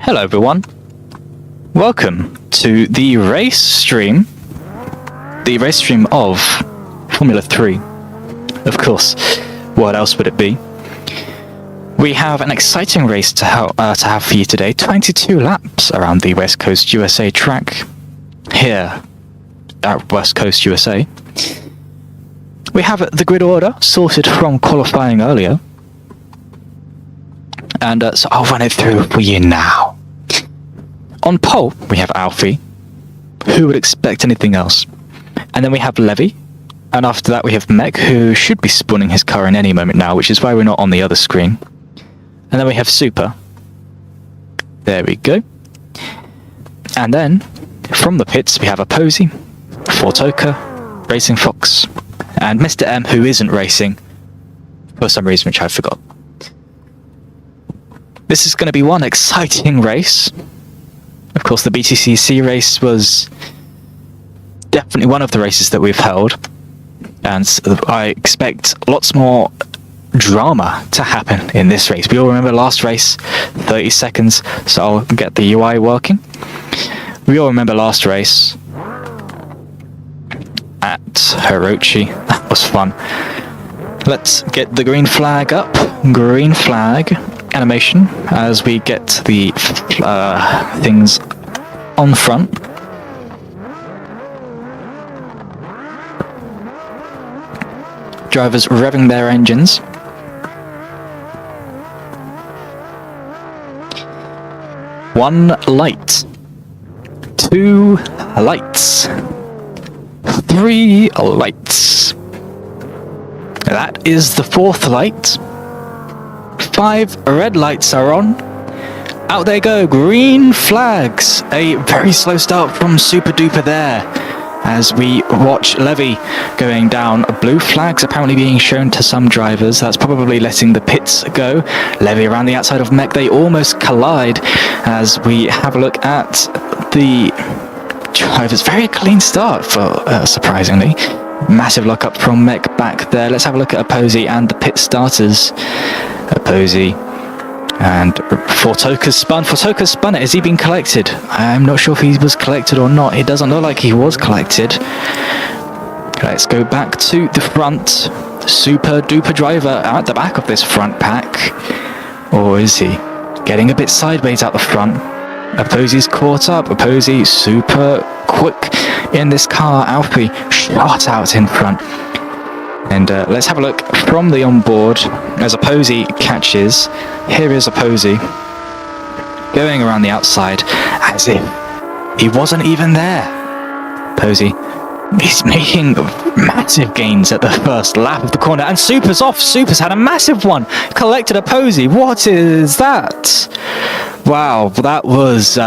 Hello everyone, welcome to the race stream of Formula 3. Of course, what else would it be? We have an exciting race to have for you today, 22 laps around the West Coast USA track here at West Coast USA. We have the grid order sorted from qualifying earlier, and so I'll run it through for you now. On pole, we have Alfie. Who would expect anything else? And then we have Levy. And after that, we have Mech, who should be spawning his car in any moment now, which is why we're not on the other screen. And then we have Super. There we go. And then, from the pits, we have Posey, Fortoka, Racing Fox, and Mr. M, who isn't racing, for some reason which I forgot. This is going to be one exciting race. Of course, the BTCC race was definitely one of the races that we've held, and I expect lots more drama to happen in this race. We all remember last race, 30 seconds, so I'll get the UI working. We all remember last race at Hirochi. That was fun. Let's get the green flag up. Green flag animation as we get the things on front. Drivers revving their engines. One light, two lights, three lights. That is the fourth light. 5 red lights are on. Out they go, green flags. A very slow start from Super Duper there as we watch Levy going down. Blue flags apparently being shown to some drivers. That's probably letting the pits go. Levy around the outside of Mech. They almost collide as we have a look at the drivers. Very clean start for surprisingly. Massive lock up from Mech back there. Let's have a look at Posey and the pit starters. Posey and Fortoka's spun. Fortoka's spun it. Has he been collected? I'm not sure if he was collected or not. It doesn't look like he was collected. Let's go back to the front. Super Duper driver at the back of this front pack. Or is he? Getting a bit sideways out the front. Posey's caught up. Posey super quick in this car. Alfie shot out in front. And let's have a look from the onboard as Posey catches. Here is Posey going around the outside as if he wasn't even there. Posey, he's making massive gains at the first lap of the corner, and Super's off. Super's had a massive one. Collected Posey. What is that? Wow, that was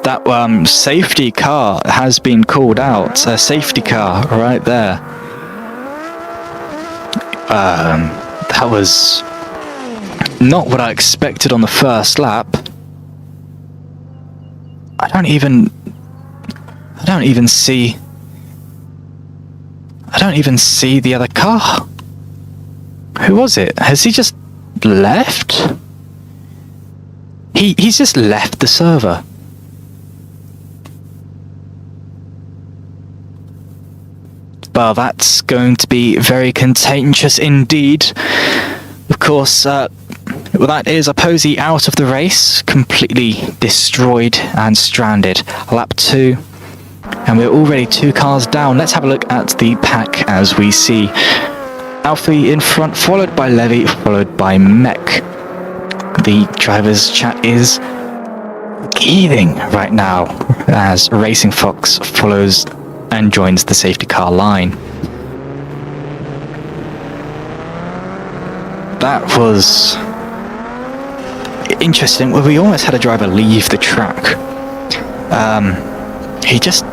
that safety car has been called out. A safety car right there. That was not what I expected on the first lap. I don't even see the other car. Who was it? Has he just left? He's just left the server. Well, that's going to be very contentious indeed. Of course, that is Posey out of the race, completely destroyed and stranded. Lap 2, and we're already 2 cars down. Let's have a look at the pack as we see Alfie in front, followed by Levy, followed by Mech. The driver's chat is heaving right now as Racing Fox follows and joins the safety car line. That was interesting. Well, we almost had a driver leave the track. He just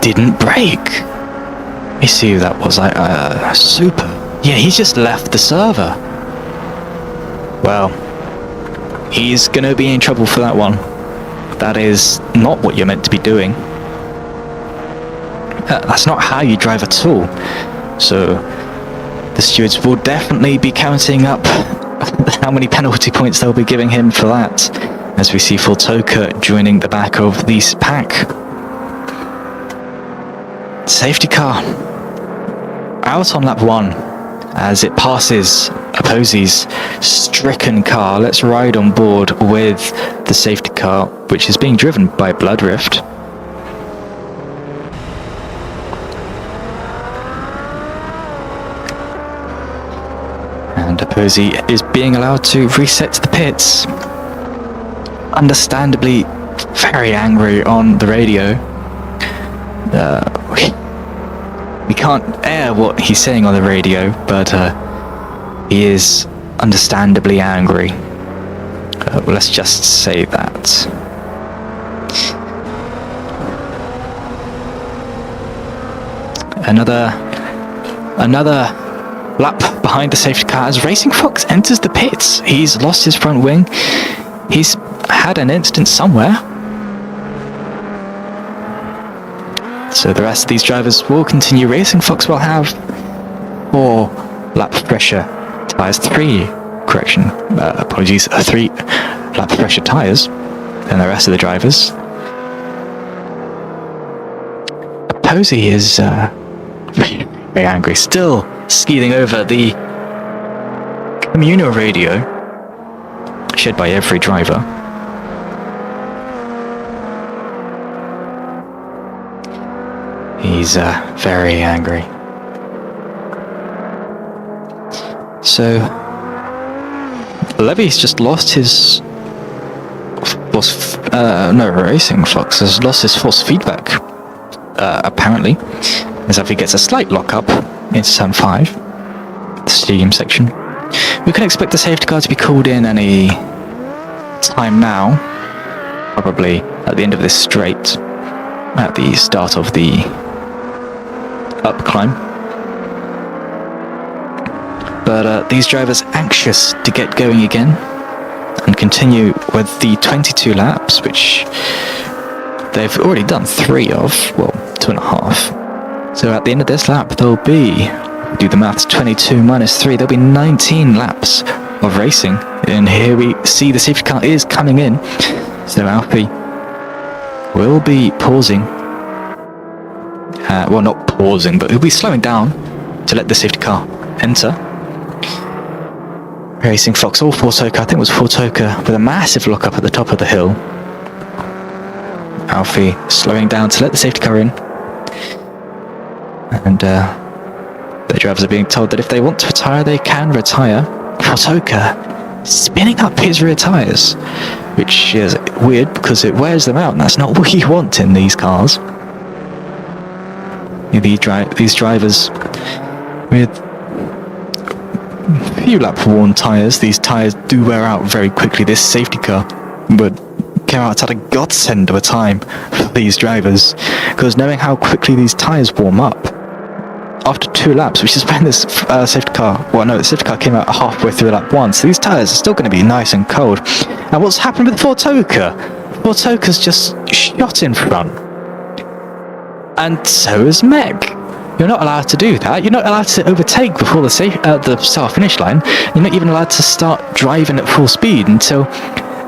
didn't brake. Let me see who that was. Super. Yeah, he just left the server. Well, he's gonna be in trouble for that one. That is not what you're meant to be doing. That's not how you drive at all. So the stewards will definitely be counting up how many penalty points they'll be giving him for that, as we see Fortoka joining the back of this pack. Safety car out on lap 1 as it passes Posi's stricken car. Let's ride on board with the safety car, which is being driven by Bloodrift. And Posi is being allowed to reset to the pits. Understandably very angry on the radio. We can't air what he's saying on the radio, but he is understandably angry. Let's just say that. Another lap behind the safety car as Racing Fox enters the pits. He's lost his front wing. He's had an incident somewhere. So the rest of these drivers will continue. Racing Fox will have 4 lap pressure tyres, 3 lap pressure tyres than the rest of the drivers. Posi is very angry, still skeething over the communal radio shared by every driver. He's very angry. So Levy's just lost his Racing Fox has lost his force feedback, apparently, as if he gets a slight lockup into turn 5, the stadium section. We can expect the safety car to be called in any time now, probably at the end of this straight, at the start of the up climb. But these drivers anxious to get going again and continue with the 22 laps, which they've already done 3 of, well, 2.5. So at the end of this lap, there'll be, do the maths, 22 minus 3, there'll be 19 laps of racing. And here we see the safety car is coming in. So Alfie will be pausing. Well, not pausing, but he'll be slowing down to let the safety car enter. Racing Fox or Fortoka, I think it was Fortoka, with a massive lockup at the top of the hill. Alfie slowing down to let the safety car in. And the drivers are being told that if they want to retire, they can retire. Fortoka spinning up his rear tyres, which is weird because it wears them out, and that's not what you want in these cars. These drivers with few lap worn tyres, these tyres do wear out very quickly. This safety car would come out at a godsend of a time for these drivers, because knowing how quickly these tyres warm up after 2 laps, which is when this safety car, the safety car came out halfway through lap 1, so these tyres are still going to be nice and cold. And what's happened with Fortoka? Fortoka's just shot in front. And so is Meg. You're not allowed to do that. You're not allowed to overtake before the start finish line. You're not even allowed to start driving at full speed until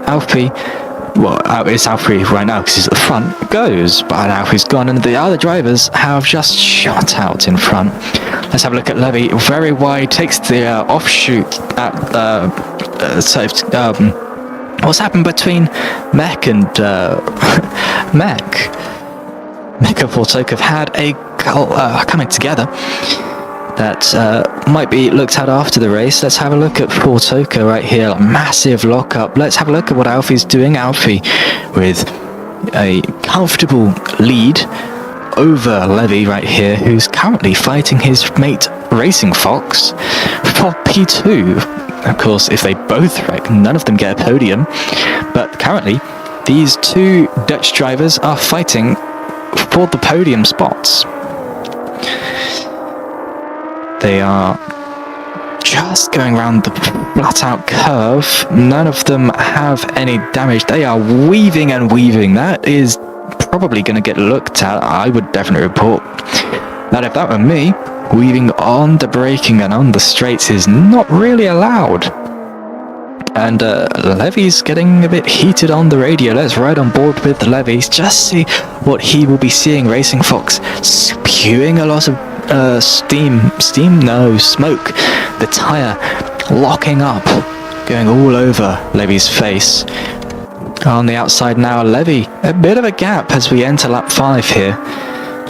Alfie, it's Alfie right now because he's at the front, goes. But Alfie's gone and the other drivers have just shot out in front. Let's have a look at Levy. Very wide, takes the offshoot at what's happened between Mech and Mech? Mech and Fortoka have had a coming together that might be looked at after the race. Let's have a look at Fortoka right here, a massive lockup. Let's have a look at what Alfie's doing. Alfie with a comfortable lead over Levy right here, who's currently fighting his mate Racing Fox for P2. Of course, if they both wreck, none of them get a podium, but currently these 2 Dutch drivers are fighting for the podium spots. They are just going around the flat-out curve. None of them have any damage. They are weaving and weaving. That is probably going to get looked at. I would definitely report that if that were me, weaving on the braking and on the straights is not really allowed. And Levy's getting a bit heated on the radio. Let's ride on board with Levy. Just see what he will be seeing. Racing Fox spewing a lot of smoke. The tyre locking up, going all over Levy's face. On the outside now, Levy, a bit of a gap as we enter lap 5 here.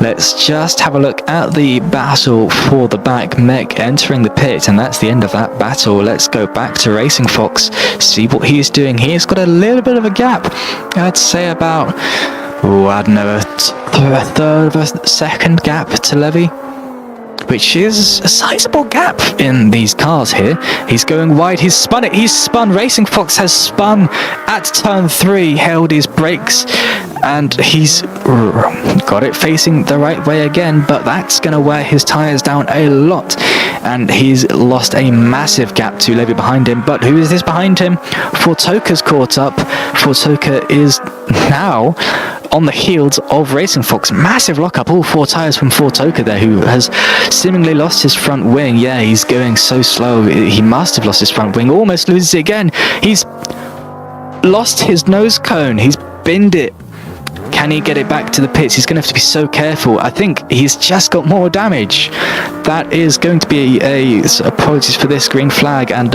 Let's just have a look at the battle for the back. Mech entering the pit, and that's the end of that battle. Let's go back to Racing Fox, see what he's doing. He's got a little bit of a gap. I'd say about, I don't know, a third of a second gap to Levy, which is a sizable gap in these cars here. He's going wide, he's spun it, he's spun. Racing Fox has spun at turn 3, held his brakes, and he's got it facing the right way again, but that's going to wear his tyres down a lot, and he's lost a massive gap to Levy behind him. But who is this behind him? Fortoka's caught up. Fortoka is now on the heels of Racing Fox. Massive lockup, all 4 tyres from Fortoka there, who has seemingly lost his front wing. Yeah, he's going so slow. He must have lost his front wing. Almost loses it again. He's lost his nose cone. He's binned it. Can he get it back to the pits? He's going to have to be so careful. I think he's just got more damage. That is going to be apologies for this, green flag, and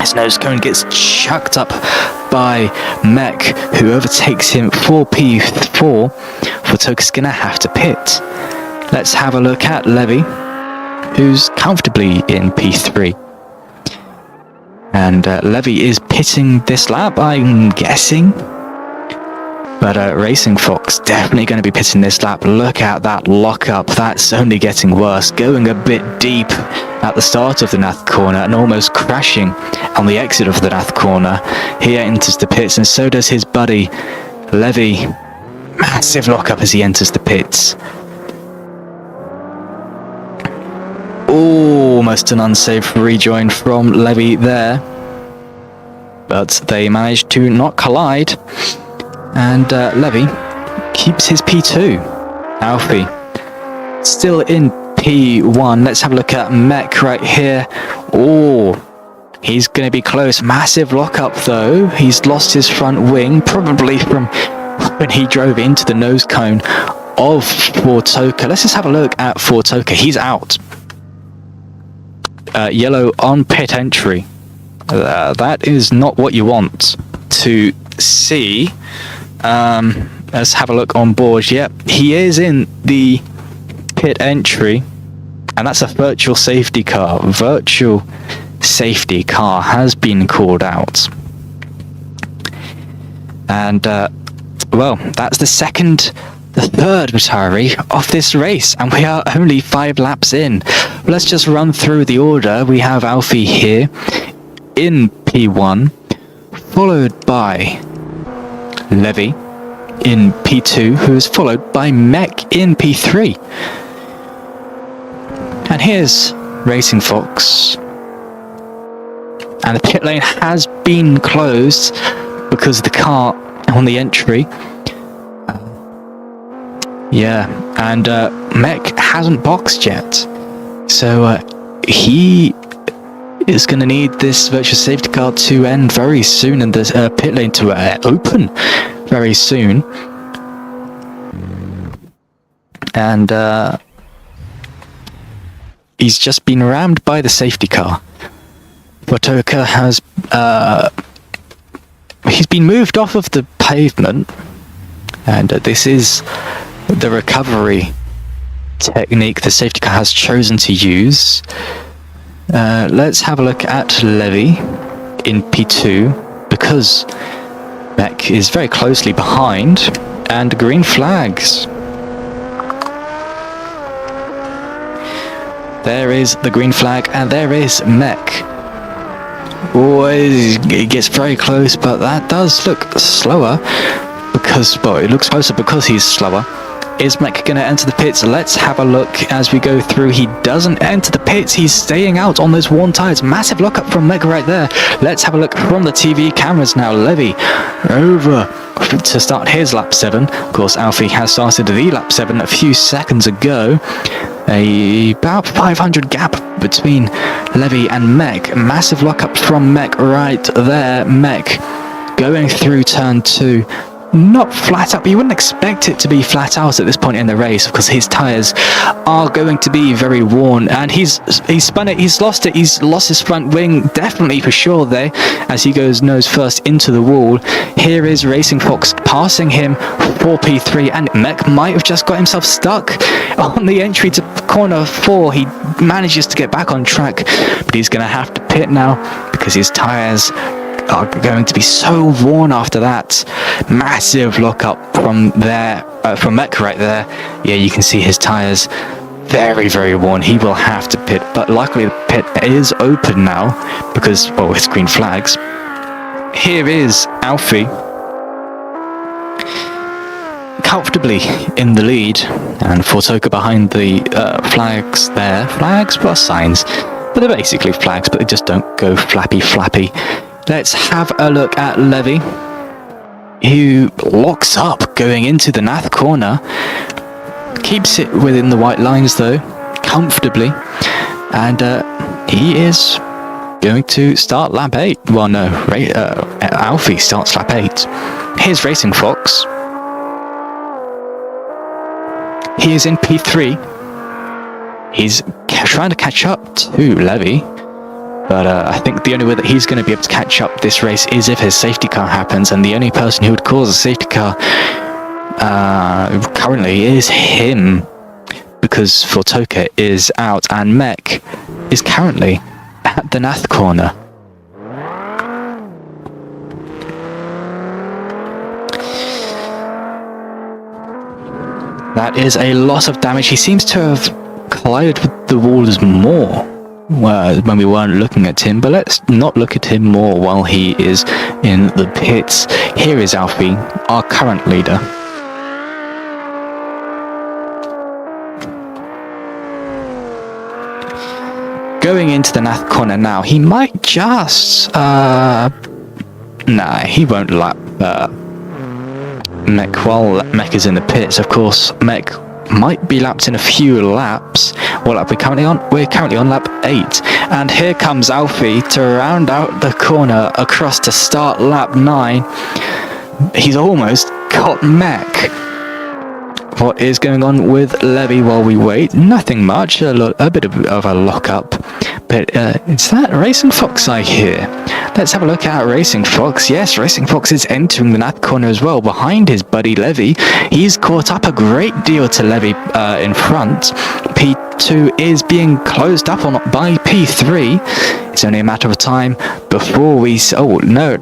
his nose cone gets chucked up by Mech, who overtakes him for P4. Fortoka's going to have to pit. Let's have a look at Levy, who's comfortably in P3. And Levy is pitting this lap, I'm guessing. But Racing Fox definitely going to be pitting this lap. Look at that lockup. That's only getting worse. Going a bit deep at the start of the Nath corner and almost crashing on the exit of the Nath corner. He enters the pits, and so does his buddy Levy. Massive lockup as he enters the pits. Almost an unsafe rejoin from Levy there. But they managed to not collide. And Levy keeps his P2. Alfie still in P1. Let's have a look at Mech right here. Oh, he's going to be close. Massive lockup though. He's lost his front wing, probably from when he drove into the nose cone of Fortoka. Let's just have a look at Fortoka. He's out. Yellow on pit entry. That is not what you want to see. Let's have a look on board. Yep, he is in the pit entry, and that's a virtual safety car. Virtual safety car has been called out. And well, that's the third retiree of this race, and we are only 5 laps in. Let's just run through the order. We have Alfie here in P1, followed by Levy in P2, who is followed by Mech in P3. And here's Racing Fox. And the pit lane has been closed because of the car on the entry. Yeah, and Mech hasn't boxed yet. So he is going to need this virtual safety car to end very soon, and the pit lane to open very soon. And he's just been rammed by the safety car. Fortoka has he's been moved off of the pavement, and this is the recovery technique the safety car has chosen to use. Let's have a look at Levy in P2, because Mech is very closely behind, and green flags. There is the green flag, and there is Mech. Oh, it gets very close, but that does look slower, because, well, it looks closer because he's slower. Is Mech going to enter the pits? Let's have a look as we go through. He doesn't enter the pits. He's staying out on those worn tyres. Massive look up from Mech right there. Let's have a look from the TV cameras now. Levy over to start his lap 7. Of course, Alfie has started the lap 7 a few seconds ago. About 500 gap between Levy and Mech. Massive lock up from Mech right there. Mech going through turn 2. Not flat out, but you wouldn't expect it to be flat out at this point in the race because his tyres are going to be very worn, and he's spun it, he's lost it, he's lost his front wing, definitely for sure there, as he goes nose first into the wall. Here is Racing Fox passing him for P3, and Mech might have just got himself stuck on the entry to corner 4. He manages to get back on track, but he's going to have to pit now because his tyres are going to be so worn after that. Massive lock up from there, from Mech right there. Yeah, you can see his tyres very, very worn. He will have to pit, but luckily the pit is open now because, well, it's green flags. Here is Alfie comfortably in the lead, and Fortoka behind the flags there. Flags plus signs, but they're basically flags, but they just don't go flappy. Let's have a look at Levy, who locks up going into the Nath corner. Keeps it within the white lines though, comfortably. And he is going to start lap 8. Well, no, Alfie starts lap 8. Here's Racing Fox. He is in P3. He's trying to catch up to Levy. But I think the only way that he's going to be able to catch up this race is if his safety car happens, and the only person who would cause a safety car currently is him, because Fortoka is out and Mech is currently at the Nath corner. That is a lot of damage. He seems to have collided with the walls more when we weren't looking at him, but let's not look at him more while he is in the pits. Here is Alfie, our current leader. Going into the Nath corner now. He might just nah, he won't lap Mech while Mech is in the pits. Of course, Mech might be lapped in a few laps. What lap are we currently on? We're currently on lap 8. And here comes Alfie to round out the corner across to start lap 9. He's almost got Mech. What is going on with Levy while we wait? Nothing much, a bit of a lock-up. But is that Racing Fox I hear? Let's have a look at Racing Fox. Yes, Racing Fox is entering the Nath corner as well, behind his buddy Levy. He's caught up a great deal to Levy in front. P2 is being closed up on by P3. It's only a matter of time before we... Oh, no.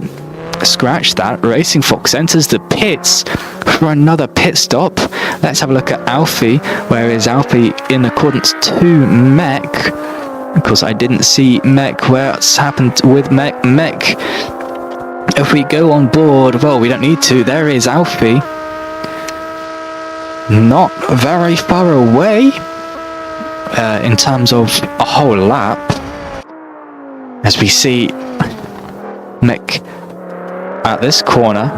Scratch that. Racing Fox enters the pits for another pit stop. Let's have a look at Alfie. Where is Alfie in accordance to Mech? Of course, I didn't see Mech. What's happened with Mech? If we go on board, well, we don't need to. There is Alfie. Not very far away in terms of a whole lap. As we see Mech at this corner,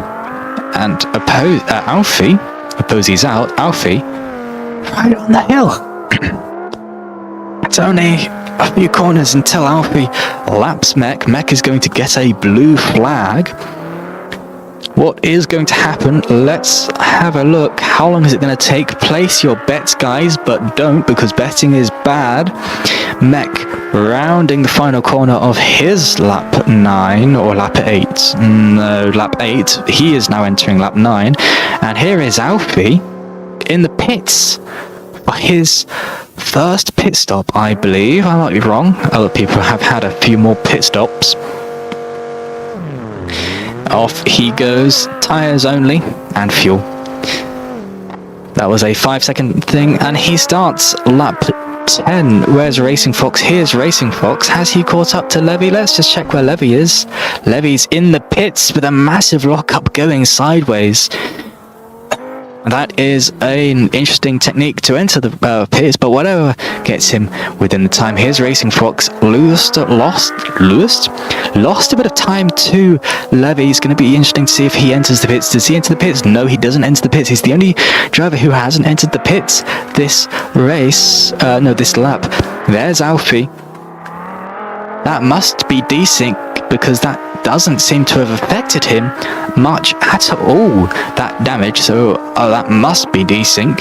and Alfie, suppose he's out, Alfie, right on the hill. It's only a few corners until Alfie laps Mech. Mech is going to get a blue flag. What is going to happen? Let's have a look. How long is it going to take? Place your bets, guys, but don't, because betting is bad. Mech rounding the final corner of his lap 9, or lap 8. No, lap 8. He is now entering lap 9. And here is Alfie in the pits for his first pit stop, I believe. I might be wrong. Other people have had a few more pit stops. Off he goes, tyres only, and fuel. That was a 5-second thing, and he starts lap 10. Where's Racing Fox? Here's Racing Fox. Has he caught up to Levy? Let's just check where Levy is. Levy's in the pits with a massive lockup going sideways. That is an interesting technique to enter the pits, but whatever gets him within the time. Here's Racing Fox, lost a bit of time to Levy. It's going to be interesting to see if he enters the pits. Does he enter the pits? No, he doesn't enter the pits. He's the only driver who hasn't entered the pits this race, this lap. There's Alfie. That must be desync, because that doesn't seem to have affected him much at all, that damage, so that must be desync.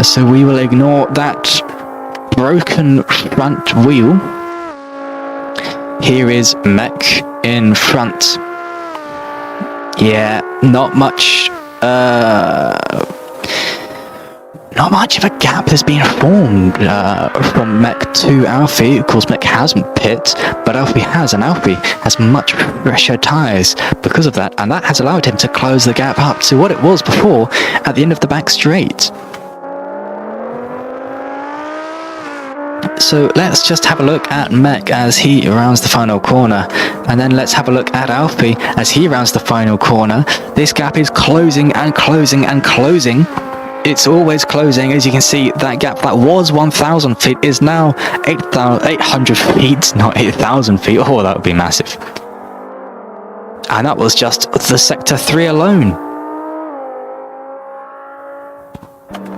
So we will ignore that broken front wheel. Here is Mech in front. Yeah, not much of a gap has been formed from Mech to Alfie. Of course, Mech hasn't pit, but Alfie has, and Alfie has much fresher tyres because of that, and that has allowed him to close the gap up to what it was before at the end of the back straight. So let's just have a look at Mech as he rounds the final corner, and then let's have a look at Alfie as he rounds the final corner. This gap is closing and closing and closing. It's always closing. As you can see, that gap that was 1,000 feet is now 800 feet, not 8,000 feet. Oh, that would be massive. And that was just the Sector 3 alone.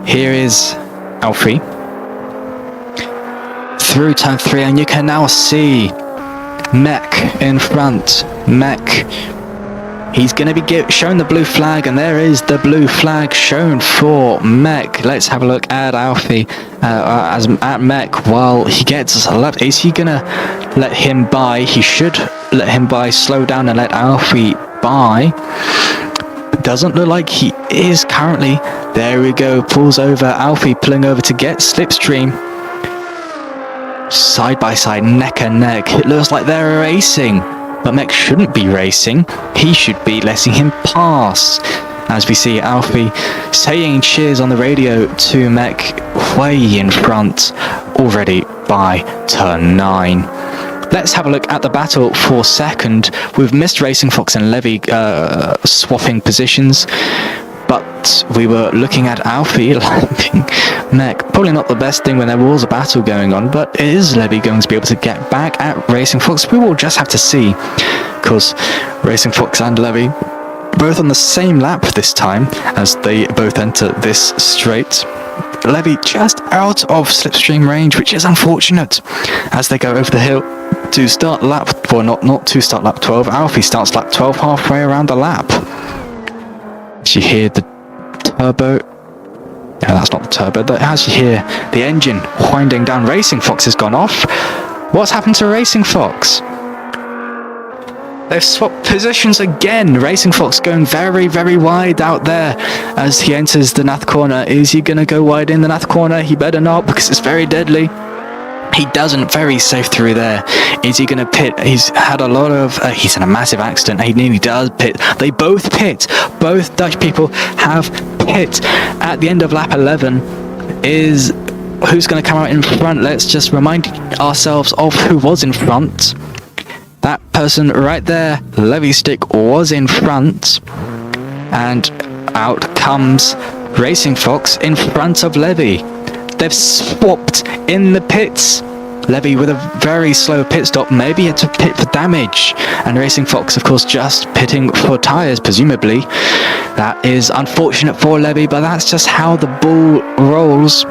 Here is Alfie through turn 3, and you can now see Mech in front. Mech, he's going to be shown the blue flag, and there is the blue flag shown for Mech. Let's have a look at Alfie at Mech while he gets left. Is he going to let him by? He should let him by, slow down and let Alfie by. Doesn't look like he is currently. There we go, pulls over. Alfie pulling over to get slipstream. Side by side, neck and neck. It looks like they're racing. But Mech shouldn't be racing. He should be letting him pass. As we see Alfie saying cheers on the radio to Mech way in front, already by turn 9. Let's have a look at the battle for second. We've missed Racing Fox and Levy swapping positions, but we were looking at Alfie lapping Mech. Probably not the best thing when there was a battle going on, but is Levy going to be able to get back at Racing Fox? We will just have to see, because Racing Fox and Levy both on the same lap this time as they both enter this straight. Levy just out of slipstream range, which is unfortunate as they go over the hill to start lap, well, not to start lap 12. Alfie starts lap 12 halfway around the lap. As you hear the turbo, no, that's not the turbo, but as you hear the engine winding down, Racing Fox has gone off. What's happened to Racing Fox? They've swapped positions again. Racing Fox going very, very wide out there as he enters the Nath corner. Is he going to go wide in the Nath corner? He better not, because it's very deadly. He doesn't, very safe through there. Is he going to pit? He's had a lot of... he's in a massive accident. He nearly does pit. They both pit. Both Dutch people have pit. At the end of lap 11 is... who's going to come out in front? Let's just remind ourselves of who was in front. That person right there, Levy Stick, was in front. And out comes Racing Fox in front of Levy. They've swapped in the pits. Levy with a very slow pit stop, maybe had to pit for damage, and Racing Fox, of course, just pitting for tyres, presumably. That is unfortunate for Levy, but that's just how the ball rolls.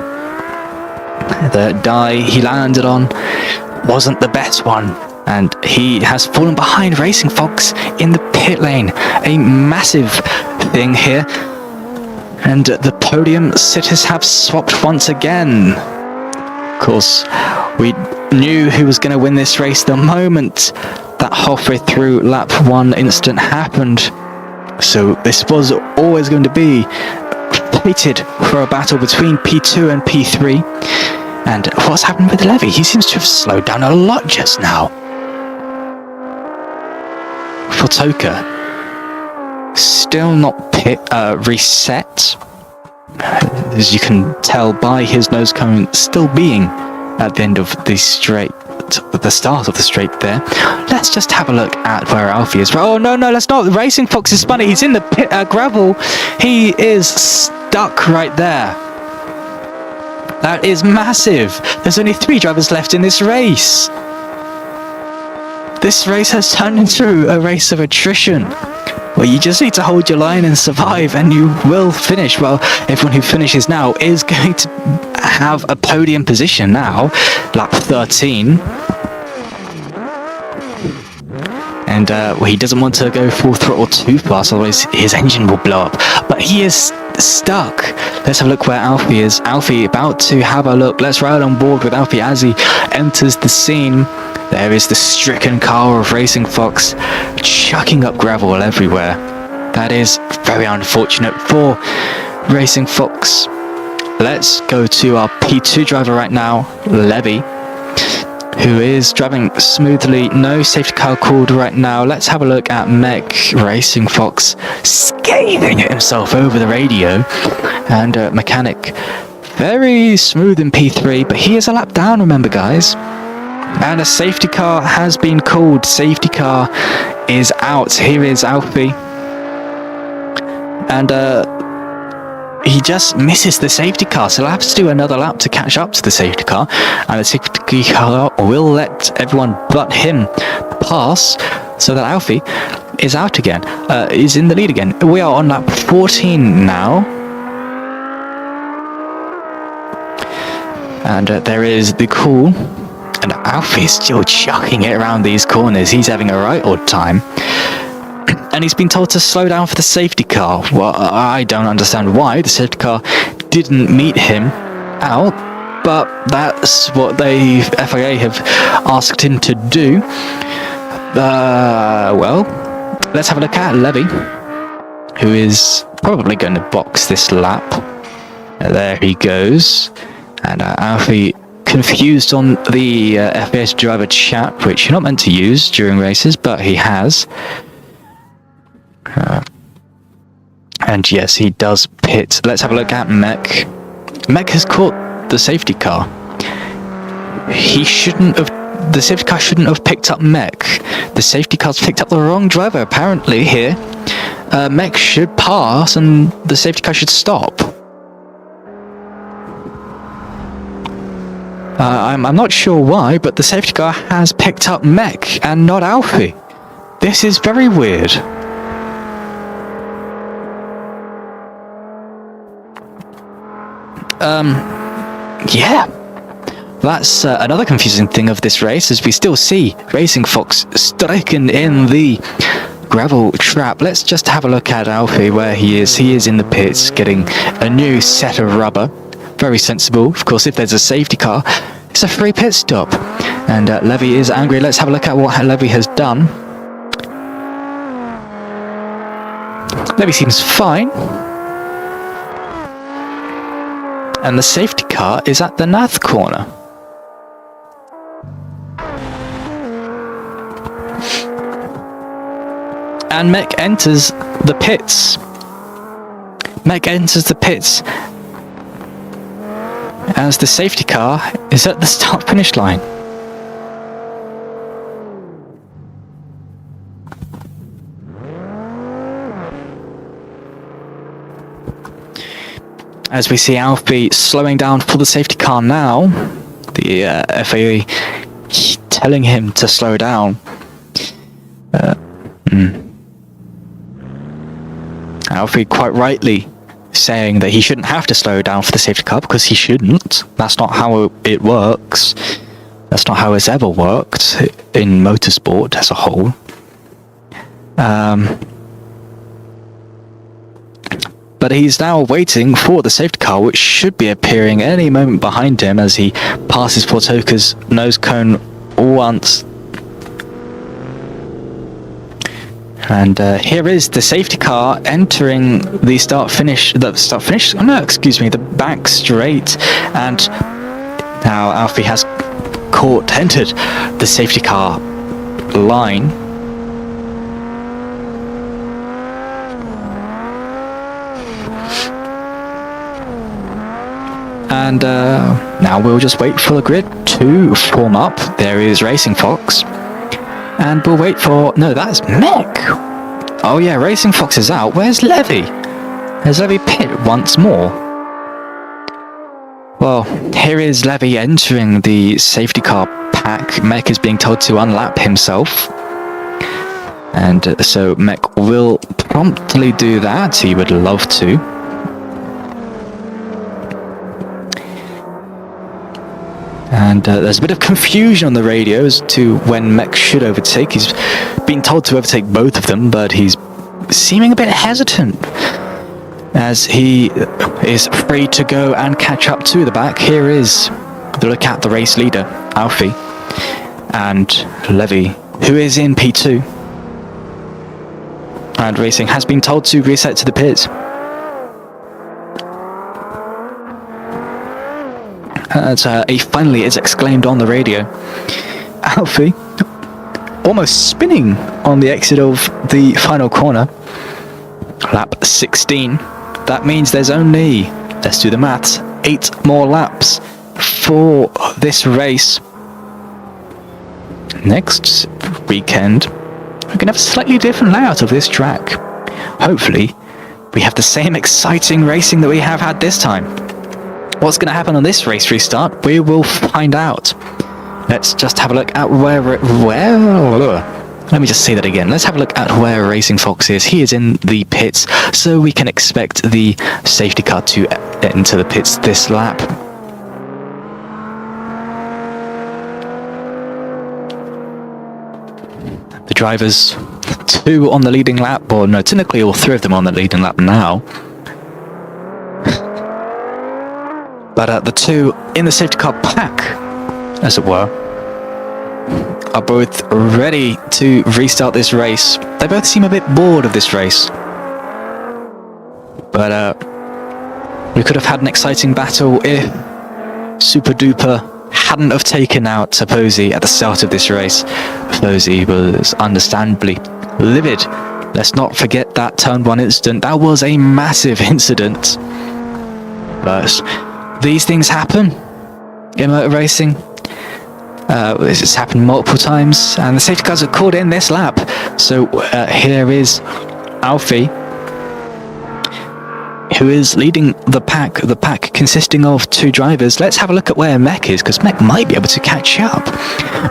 The die he landed on wasn't the best one, and he has fallen behind Racing Fox in the pit lane. A massive thing here. And the podium sitters have swapped once again. Of course, we knew who was going to win this race the moment that halfway through lap 1 incident happened. So this was always going to be fated for a battle between P2 and P3. And what's happened with Levy? He seems to have slowed down a lot just now. For Toka, still not reset, as you can tell by his nose cone still being at the end of the straight. the start of the straight there. Let's just have a look at where Alfie is. Oh no, let's not. Racing Fox is funny. He's in the pit, gravel. He is stuck right there. That is massive. There's only 3 drivers left in this race. This race has turned into a race of attrition, where you just need to hold your line and survive, and you will finish. Well, everyone who finishes now is going to have a podium position now, lap 13. And well, he doesn't want to go full throttle too fast, otherwise his engine will blow up. But he is stuck. Let's have a look where Alfie is. Alfie about to have a look. Let's ride on board with Alfie as he enters the scene. There is the stricken car of Racing Fox, chucking up gravel everywhere. That is very unfortunate for Racing Fox. Let's go to our P2 driver right now, Levy, who is driving smoothly. No safety car called right now. Let's have a look at Mech Racing Fox, scathing at himself over the radio. And Mechanic, very smooth in P3, but he is a lap down, remember guys. And a safety car has been called. Safety car is out. Here is Alfie. And he just misses the safety car, so he'll have to do another lap to catch up to the safety car. And the safety car will let everyone but him pass, so that Alfie is out again, is in the lead again. We are on lap 14 now. And there is the call. And Alfie is still chucking it around these corners. He's having a right odd time. And he's been told to slow down for the safety car. Well, I don't understand why the safety car didn't meet him out. But that's what the FIA have asked him to do. Well, let's have a look at Levy, who is probably going to box this lap. There he goes. And Alfie, confused on the FBS driver chat, which you're not meant to use during races, but he has. And yes, he does pit. Let's have a look at Mech. Mech has caught the safety car. He shouldn't have. The safety car shouldn't have picked up Mech. The safety car's picked up the wrong driver, apparently, here. Mech should pass, and the safety car should stop. I'm not sure why, but the safety car has picked up Mech and not Alfie. This is very weird. Yeah. That's another confusing thing of this race, as we still see Racing Fox striking in the gravel trap. Let's just have a look at Alfie, where he is. He is in the pits, getting a new set of rubber. Very sensible. Of course, if there's a safety car, it's a free pit stop. And Levy is angry. Let's have a look at what Levy has done. Levy seems fine. And the safety car is at the north corner. And Mech enters the pits. Mech enters the pits as the safety car is at the start-finish line. As we see Alfie slowing down for the safety car now, the FAA telling him to slow down. Alfie quite rightly saying that he shouldn't have to slow down for the safety car, because he shouldn't. That's not how it works. That's not how it's ever worked in motorsport as a whole. But he's now waiting for the safety car, which should be appearing any moment behind him as he passes Portoka's nose cone once. And here is the safety car entering the the back straight. And now Alfie has entered the safety car line. And now we'll just wait for the grid to form up. There is Racing Fox. And we'll wait for... No, that's Mech. Oh yeah, Racing Fox is out. Where's Levy? Has Levy pit once more? Well, here is Levy entering the safety car pack. Mech is being told to unlap himself. And so Mech will promptly do that. He would love to. And there's a bit of confusion on the radio as to when Mech should overtake. He's been told to overtake both of them, but he's seeming a bit hesitant as he is free to go and catch up to the back. Here is the look at the race leader, Alfie, and Levy, who is in P2. And Racing has been told to reset to the pits. As finally is exclaimed on the radio. Alfie almost spinning on the exit of the final corner. Lap 16. That means there's only, let's do the maths, 8 more laps for this race. Next weekend, we're going to have a slightly different layout of this track. Hopefully, we have the same exciting racing that we have had this time. What's going to happen on this race restart, we will find out. Let's just have a look at let me just say that again. Let's have a look at where Racing Fox is. He is in the pits, so we can expect the safety car to enter the pits this lap. The drivers, 2 on the leading lap, or no, technically all 3 of them on the leading lap now. But the 2 in the safety car pack, as it were, are both ready to restart this race. They both seem a bit bored of this race. But we could have had an exciting battle if Super Duper hadn't have taken out Posey at the start of this race. Posey was understandably livid. Let's not forget that turn 1 incident. That was a massive incident. But these things happen in motor racing. This has happened multiple times, and the safety cars are called in this lap. So here is Alfie, who is leading the pack consisting of 2 drivers. Let's have a look at where Mech is, because Mech might be able to catch up.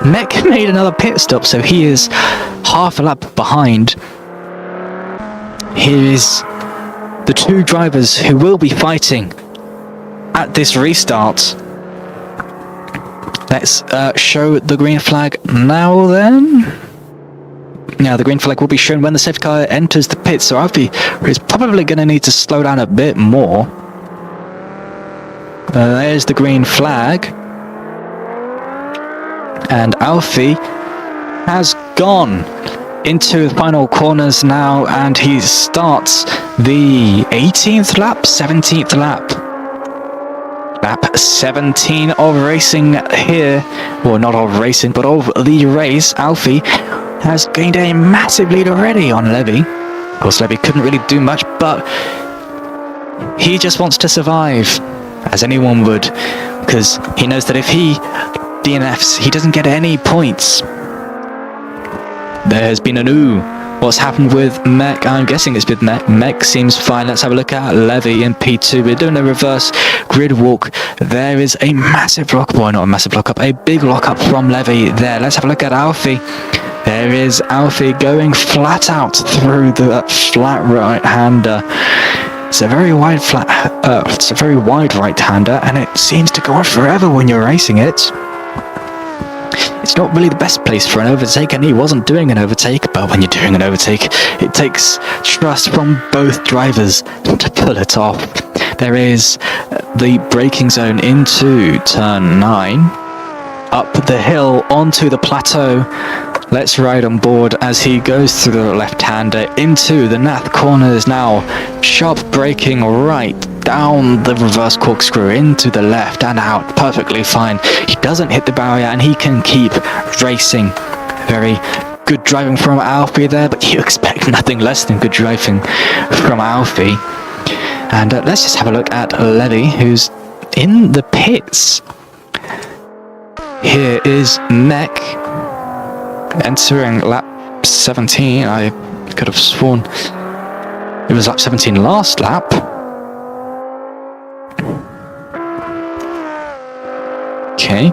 Mech made another pit stop, so he is half a lap behind. Here is the 2 drivers who will be fighting at this restart. Let's show the green flag now then. Now the green flag will be shown when the safety car enters the pit, so Alfie is probably going to need to slow down a bit more. There's the green flag. And Alfie has gone into the final corners now, and he starts the 18th lap, 17th lap. Lap 17 of racing here. Well, not of racing, but of the race. Alfie has gained a massive lead already on Levy. Of course, Levy couldn't really do much, but he just wants to survive, as anyone would, because he knows that if he DNFs, he doesn't get any points. There has been a new. What's happened with Mech? I'm guessing it's with Mech. Mech seems fine. Let's have a look at Levy in P2. We're doing a reverse grid walk. There is a massive lock. Well, not a massive lock up. A big lock up from Levy there. Let's have a look at Alfie. There is Alfie going flat out through the flat right-hander. It's a very wide it's a very wide right-hander, and it seems to go on forever when you're racing it. It's not really the best place for an overtake, and he wasn't doing an overtake, but when you're doing an overtake, it takes trust from both drivers to pull it off. There is the braking zone into turn 9, up the hill onto the plateau. Let's ride on board as he goes through the left-hander into the Nath corners now. Sharp braking right down the reverse corkscrew into the left and out perfectly fine. He doesn't hit the barrier and he can keep racing. Very good driving from Alfie there, but you expect nothing less than good driving from Alfie. And let's just have a look at Levy, who's in the pits. Here is Mech entering lap 17. I could have sworn it was lap 17 last lap. Okay.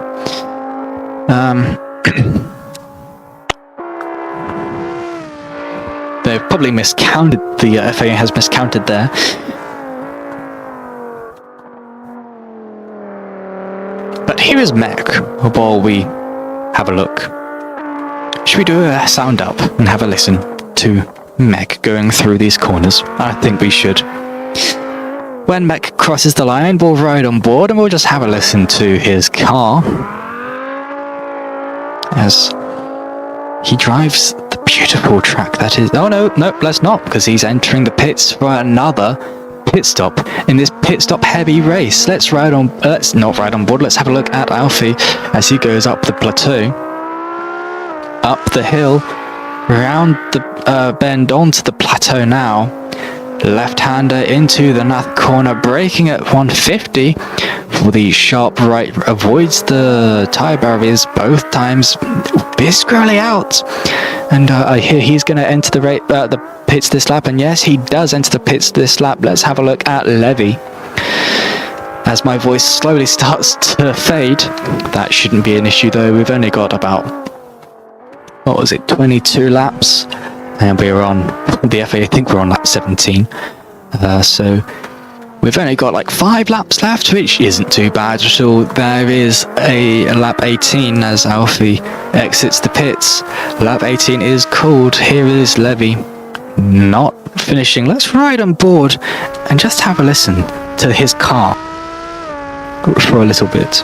They've probably miscounted, the FAA has miscounted there. But here is Mech, while we have a look. Should we do a sound up and have a listen to Mech going through these corners? I think we should. When Mech crosses the line, we'll ride on board and we'll just have a listen to his car as he drives the beautiful track that is... Oh no, let's not, because he's entering the pits for another pit stop in this pit stop heavy race. Let's not ride on board. Let's have a look at Alfie as he goes up the plateau, up the hill, round the bend onto the plateau now. Left-hander into the north corner, braking at 150 for the sharp right, avoids the tyre barriers both times, viscerally out. And I hear he's going to enter the pits this lap, and yes, he does enter the pits this lap. Let's have a look at Levy. As my voice slowly starts to fade, that shouldn't be an issue though. We've only got about, 22 laps, and we're on the FA. I think we're on lap 17. So we've only got like 5 laps left, which isn't too bad at all. There is a lap 18 as Alfie exits the pits. Lap 18 is called. Here is Levy not finishing. Let's ride on board and just have a listen to his car for a little bit.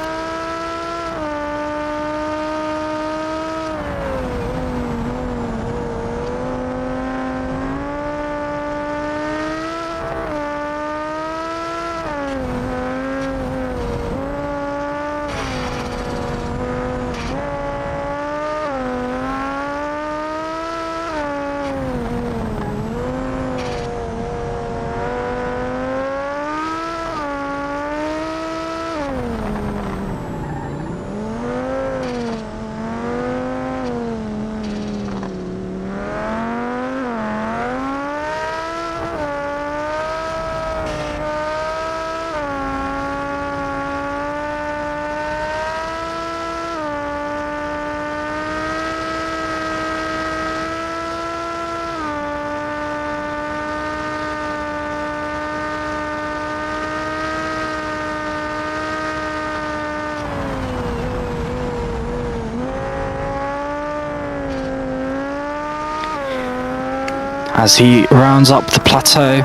As he rounds up the plateau,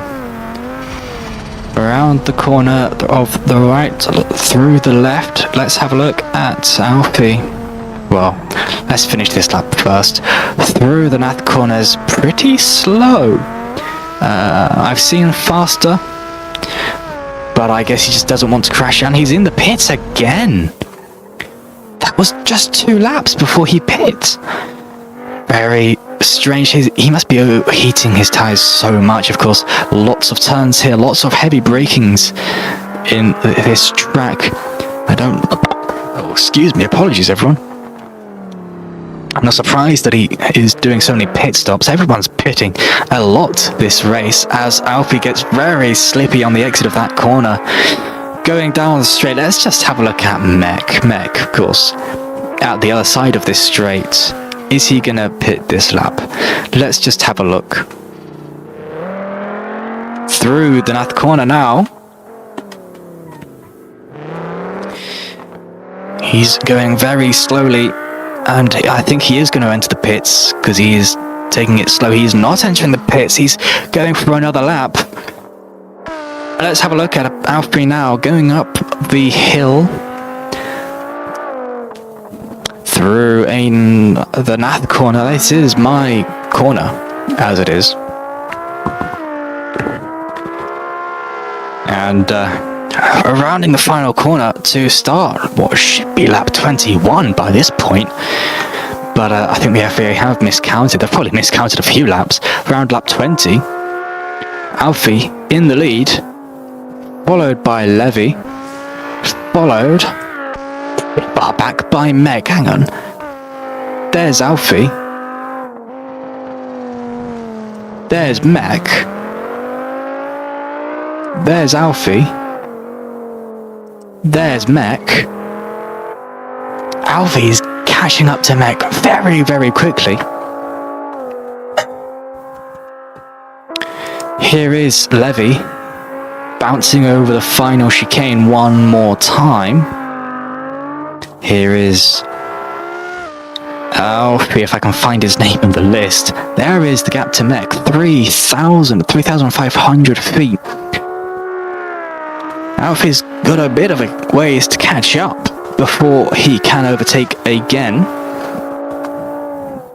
around the corner of the right, through the left, let's have a look at Alfie. Well, let's finish this lap first. Through the north corners, pretty slow. I've seen faster, but I guess he just doesn't want to crash, and he's in the pits again. That was just 2 laps before he pit. Very strange. He must be overheating his tyres so much. Of course, lots of turns here, lots of heavy brakings in this track. Excuse me, apologies everyone. I'm not surprised that he is doing so many pit stops. Everyone's pitting a lot this race as Alfie gets very slippy on the exit of that corner. Going down the straight, let's just have a look at Mech, of course, at the other side of this straight. Is he gonna pit this lap? Let's just have a look. Through the north corner now. He's going very slowly, and I think he is going to enter the pits because he is taking it slow. He's not entering the pits. He's going for another lap. Let's have a look at Alfie now, going up the hill. Through the north corner. This is my corner, as it is. And rounding the final corner to start what should be lap 21 by this point. But I think the FAA have miscounted. They've probably miscounted a few laps. Around lap 20, Alfie in the lead, followed by Levy. followed far back by Meg. Hang on. There's Alfie. There's Meg. There's Alfie. There's Meg. Alfie's catching up to Meg very, very quickly. Here is Levy bouncing over the final chicane one more time. Here is Alfie, if I can find his name in the list. There is the gap to Meg, 3,500 feet. Alfie's got a bit of a ways to catch up before he can overtake again.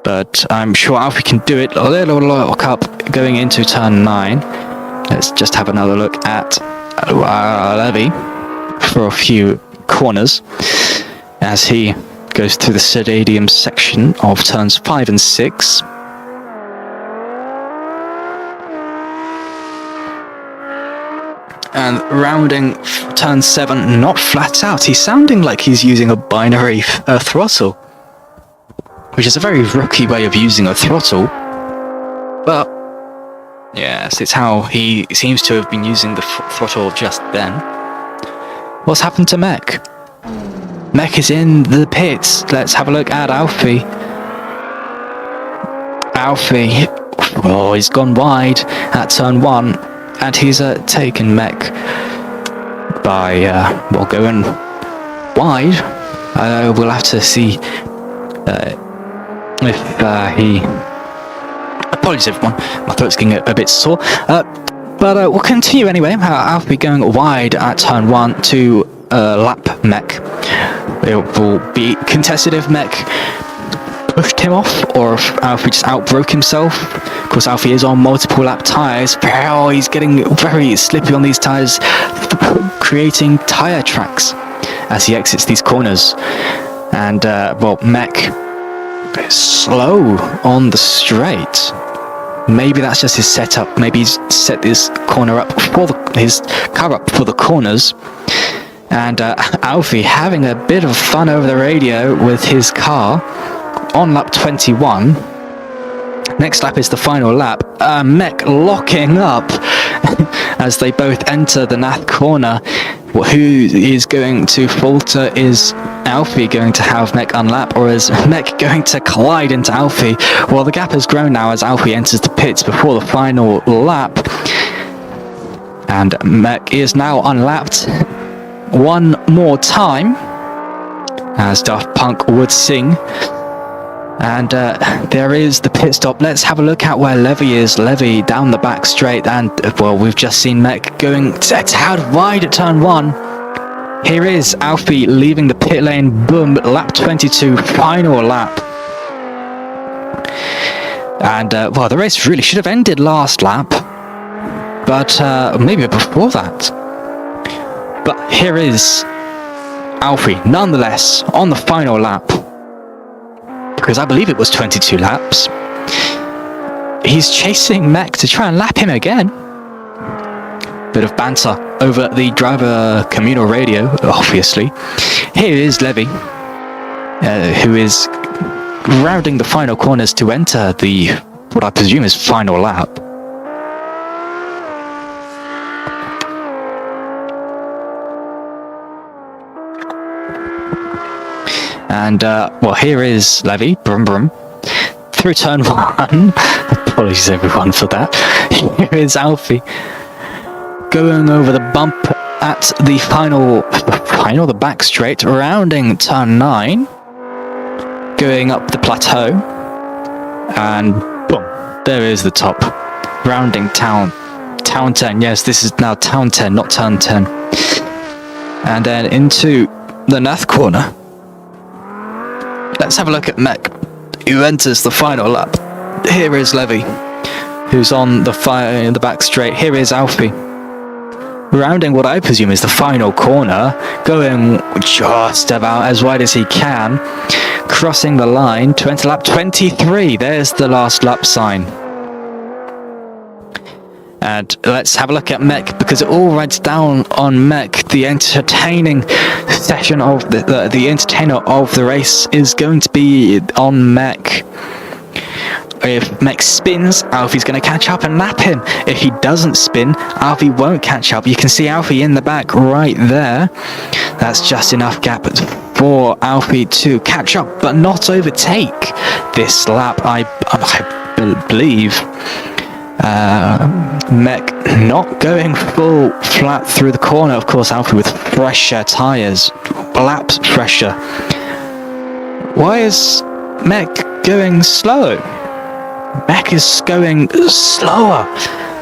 But I'm sure Alfie can do it. A little lock up going into turn 9. Let's just have another look at Levy for a few corners as he goes through the stadium section of turns 5 and 6. And rounding turn 7, not flat out. He's sounding like he's using a binary throttle, which is a very rookie way of using a throttle. But yes, it's how he seems to have been using the throttle just then. What's happened to Mech? Mech is in the pits. Let's have a look at Alfie. Alfie, oh, he's gone wide at turn 1. And he's taken Mech by, well, going wide. We'll have to see if he... Apologies everyone, my throat's getting a bit sore. But we'll continue anyway. Alfie going wide at turn 1 to lap Mech. It will be contested if Mech pushed him off, or if Alfie just outbroke himself. Of course, Alfie is on multiple lap tyres. Oh, he's getting very slippy on these tyres, creating tyre tracks as he exits these corners. And, well, Mech is slow on the straight. Maybe that's just his setup. Maybe he's set this corner up for his car up for the corners. And Alfie having a bit of fun over the radio with his car on lap 21. Next lap is the final lap. Mech locking up as they both enter the Nath corner. Who is going to falter? Is Alfie going to have Mech unlap, or is Mech going to collide into Alfie? Well, the gap has grown now as Alfie enters the pits before the final lap. And Mech is now unlapped one more time, as Daft Punk would sing. And there is the pit stop. Let's have a look at where Levy is. Levy down the back straight, and well, we've just seen Mech going out wide at turn 1. Here is Alfie leaving the pit lane. Boom, lap 22, final lap. And well, the race really should have ended last lap, but maybe before that. But here is Alfie, nonetheless, on the final lap. Because I believe it was 22 laps. He's chasing Mech to try and lap him again. Bit of banter over the driver communal radio, obviously. Here is Levy, who is rounding the final corners to enter the, what I presume is final lap. And, well, here is Levy, brum brum, through turn 1. Apologies everyone for that. Here is Alfie, going over the bump at the the back straight, rounding turn 9, going up the plateau, and boom, there is the top, rounding town 10. Yes, this is now town 10, not turn 10. And then into the Nath corner. Let's have a look at Mech, who enters the final lap. Here is Levy, who's on the back straight. Here is Alfie, rounding what I presume is the final corner, going just about as wide as he can, crossing the line to enter lap 23. There's the last lap sign. And let's have a look at Mech, because it all rides down on Mech. The entertaining session of the entertainer of the race is going to be on Mech. If Mech spins, Alfie's going to catch up and lap him. If he doesn't spin, Alfie won't catch up. You can see Alfie in the back right there. That's just enough gap for Alfie to catch up, but not overtake this lap, I believe. Mech not going full flat through the corner. Of course, Alfie with fresher tyres, laps fresher. Why is Mech going slow? Mech is going slower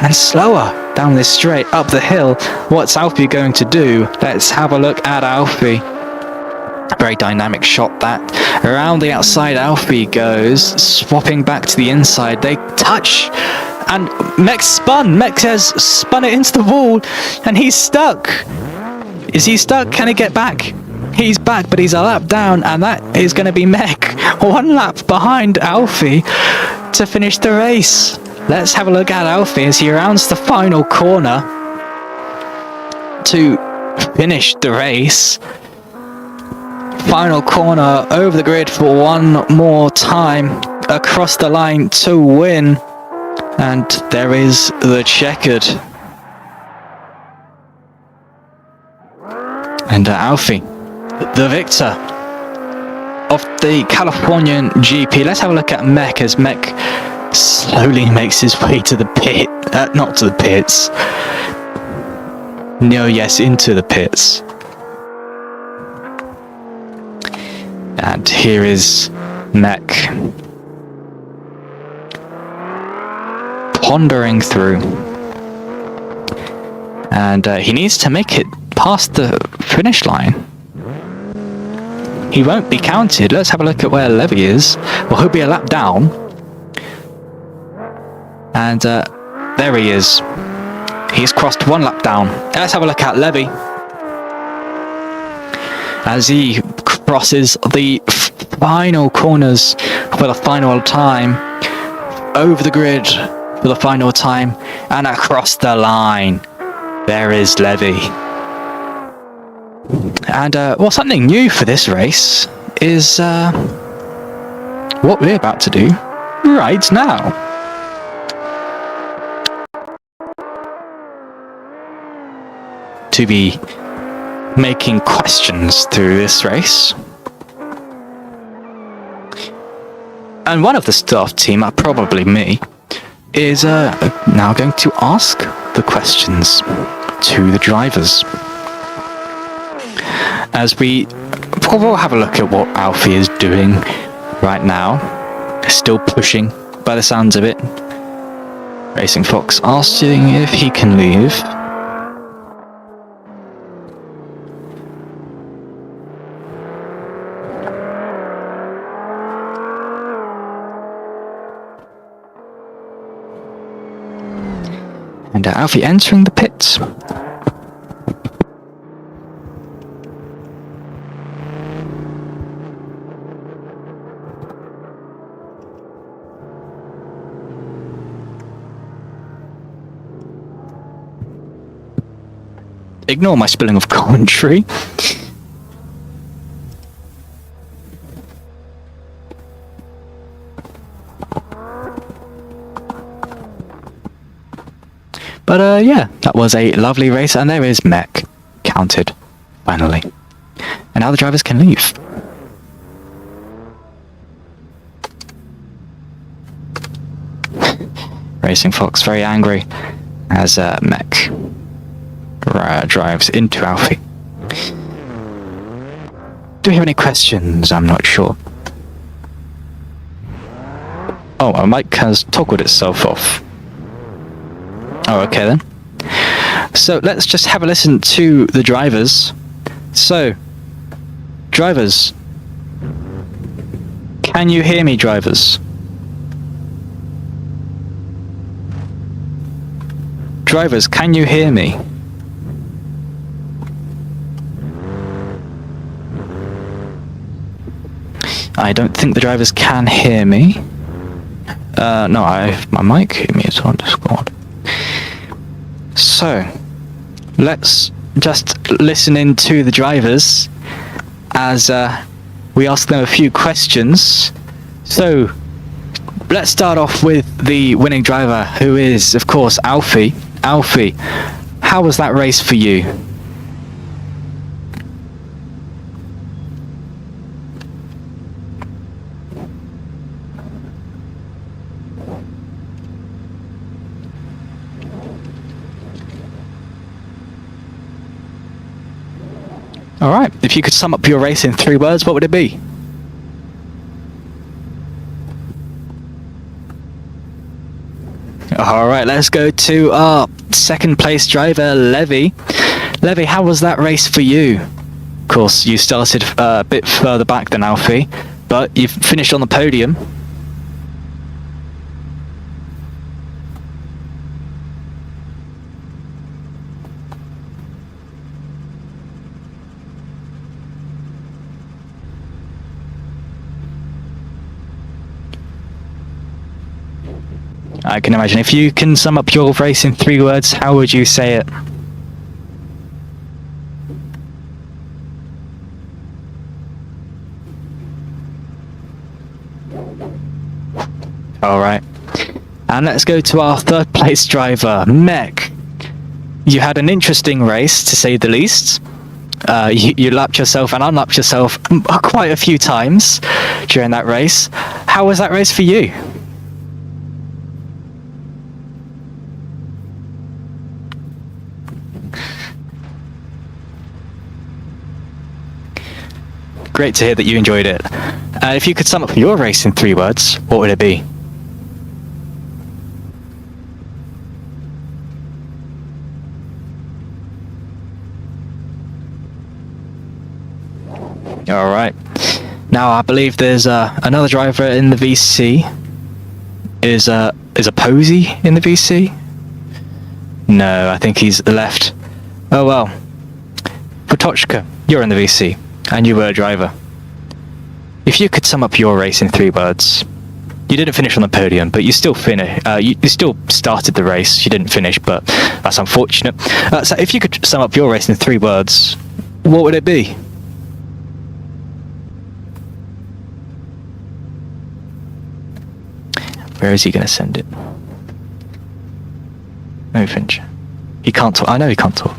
and slower down this straight, up the hill. What's Alfie going to do? Let's have a look at Alfie. Very dynamic shot that. Around the outside Alfie goes, swapping back to the inside. They touch, and Mech spun. Mech has spun it into the wall, and he's stuck. Is he stuck? Can he get back? He's back, but he's a lap down, and that is going to be Mech. One lap behind Alfie to finish the race. Let's have a look at Alfie as he rounds the final corner to finish the race. Final corner over the grid for one more time, across the line to win. And there is the checkered. And Alfie, the victor of the Californian GP. Let's have a look at Mech as Mech slowly makes his way to the pit. Not to the pits. No, yes, into the pits. And here is Mech pondering through. And he needs to make it past the finish line. He won't be counted. Let's have a look at where Levy is. Well, he'll be a lap down. And there he is. He's crossed one lap down. Let's have a look at Levy as he crosses the final corners for the final time, over the grid for the final time, and across the line. There is Levy. And well, something new for this race is what we're about to do right now. To be making questions through this race. And one of the staff team, probably me, is now going to ask the questions to the drivers. As we'll have a look at what Alfie is doing right now. Still pushing by the sounds of it. Racing Fox asking if he can leave. And Alfie entering the pits. Ignore my spelling of commentary. But yeah, that was a lovely race, and there is Mech counted, finally. And now the drivers can leave. Racing Fox very angry as Mech drives into Alfie. Do we have any questions? I'm not sure. Oh, my mic has toggled itself off. Oh, okay then. So let's just have a listen to the drivers. So, drivers. Can you hear me, drivers? Drivers, can you hear me? I don't think the drivers can hear me. No, my mic hear me, it's on Discord. So, let's just listen in to the drivers as we ask them a few questions. So, let's start off with the winning driver, who is, of course, Alfie. Alfie, how was that race for you? Alright, if you could sum up your race in 3 words, what would it be? Alright, let's go to our second place driver, Levy. Levy, how was that race for you? Of course, you started a bit further back than Alfie, but you've finished on the podium. I can imagine. If you can sum up your race in 3 words, how would you say it? Alright. And let's go to our third place driver, Mech. You had an interesting race, to say the least. You lapped yourself and unlapped yourself quite a few times during that race. How was that race for you? Great to hear that you enjoyed it. If you could sum up your race in 3 words, what would it be? Alright. Now I believe there's another driver in the VC. Is a Posey in the VC? No, I think he's left. Oh well. Potochka, you're in the VC. And you were a driver. If you could sum up your race in 3 words, you didn't finish on the podium, but you still you still started the race. You didn't finish, but that's unfortunate. So if you could sum up your race in 3 words, what would it be? Where is he going to send it? No, Finch. He can't talk. I know he can't talk.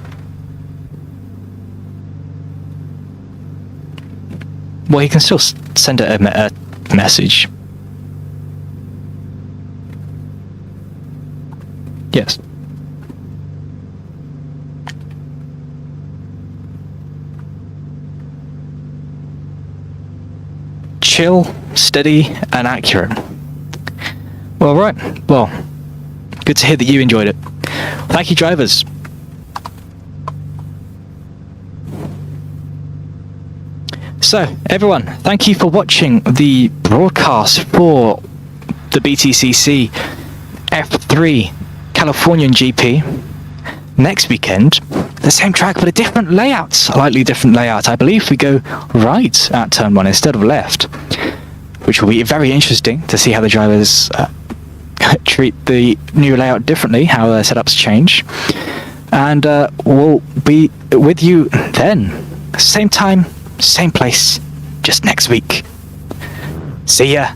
Well, he can still send a message. Yes. Chill, steady, and accurate. Well, right. Well, good to hear that you enjoyed it. Thank you, drivers. So, everyone, thank you for watching the broadcast for the BTCC F3 Californian GP. Next weekend, the same track but a different layout, slightly different layout. I believe we go right at turn 1 instead of left, which will be very interesting to see how the drivers treat the new layout differently, how their setups change. And we'll be with you then. Same time, same place, just next week. See ya.